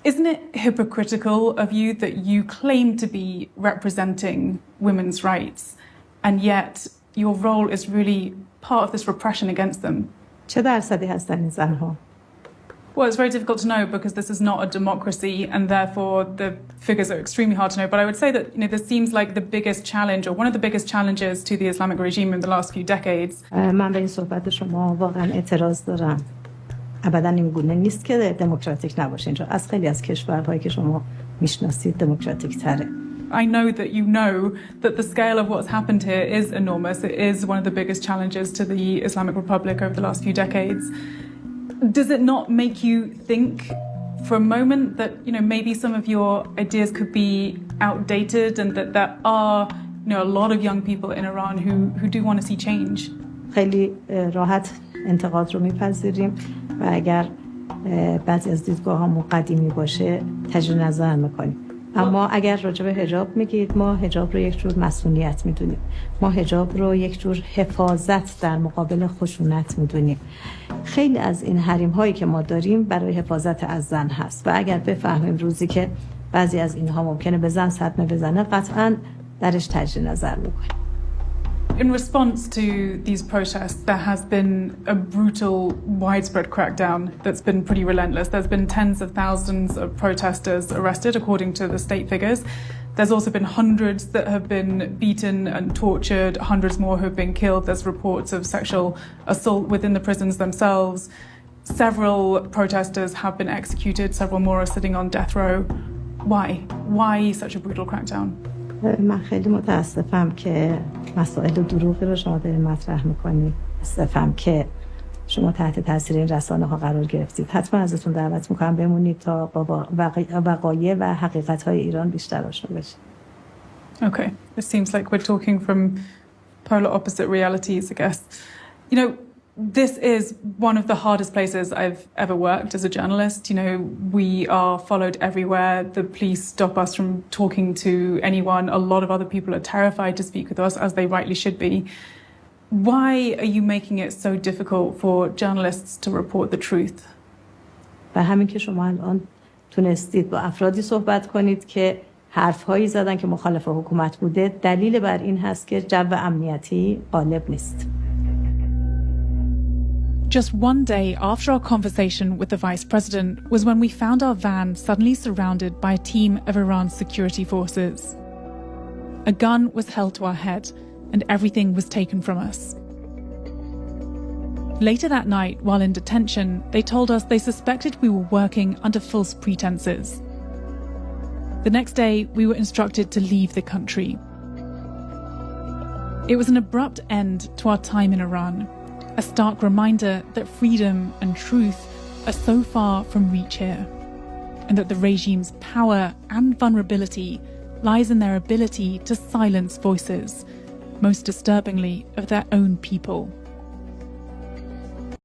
Isn't it hypocritical of you that you claim to be representing women's rights and yet your role is really part of this repression against them? چه درصدی هستن این زنها؟ Well, it's very difficult to know because this is not a democracy and therefore the figures are extremely hard to know. But I would say that this seems like the biggest challenge or one of the biggest challenges to the Islamic regime in the last few decades. من به این صحبت شما واقعا اعتراض دارم. ابدا این گونه نیست که دموکراتیک نباشه اینجا. از خیلی از کشورهایی که شما میشناسید دموکراتیک تره. I know that you know that the scale of what's happened here is enormous. It is one of the biggest challenges to the Islamic Republic over the last few decades. Does it not make you think for a moment that, maybe some of your ideas could be outdated and that there are, a lot of young people in Iran who do want to see change? خیلی راحت انتقاد رو میپذیریم و اگر بعضی از دیدگاه‌هامون قدیمی باشه تجدید نظر میکنیم. اما اگر راجع به حجاب میگید ما حجاب رو یک جور مصنوعیت میدونیم. ما حجاب رو یک جور حفاظت در مقابل خشونت میدونیم. خیلی از این حریم هایی که ما داریم برای حفاظت از زن هست و اگر بفهمیم روزی که بعضی از اینها ممکنه به زن صدمه بزنه قطعاً درش تجدید نظر میکنیم. In response to these protests, there has been a brutal, widespread crackdown that's been pretty relentless. There's been tens of thousands of protesters arrested, according to the state figures. There's also been hundreds that have been beaten and tortured, hundreds more who have been killed. There's reports of sexual assault within the prisons themselves. Several protesters have been executed, several more are sitting on death row. Why? Why such a brutal crackdown? من خیلی متاسفم که مسائل دروغی رو شما دارید مطرح میکنید. متاسفم که شما تحت تاثیر این رسانه‌ها قرار گرفتید. حتما ازتون دعوت میکنم بمونید تا با وقایع و حقیقت‌های ایران بیشتر آشنا بشید. Okay, it seems like we're talking from polar opposite realities, I guess. This is one of the hardest places I've ever worked as a journalist. We are followed everywhere. The police stop us from talking to anyone. A lot of other people are terrified to speak with us, as they rightly should be. Why are you making it so difficult for journalists to report the truth? و همین که شما الان تونستید با افرادی صحبت کنید که حرف‌هایی زدن که مخالف حکومت بوده، دلیل بر این هست که جو امنیتی غالب نیست. Just one day after our conversation with the Vice President was when we found our van suddenly surrounded by a team of Iran's security forces. A gun was held to our head and everything was taken from us. Later that night, while in detention, they told us they suspected we were working under false pretenses. The next day, we were instructed to leave the country. It was an abrupt end to our time in Iran. A stark reminder that freedom and truth are so far from reach here, and that the regime's power and vulnerability lies in their ability to silence voices, most disturbingly of their own people.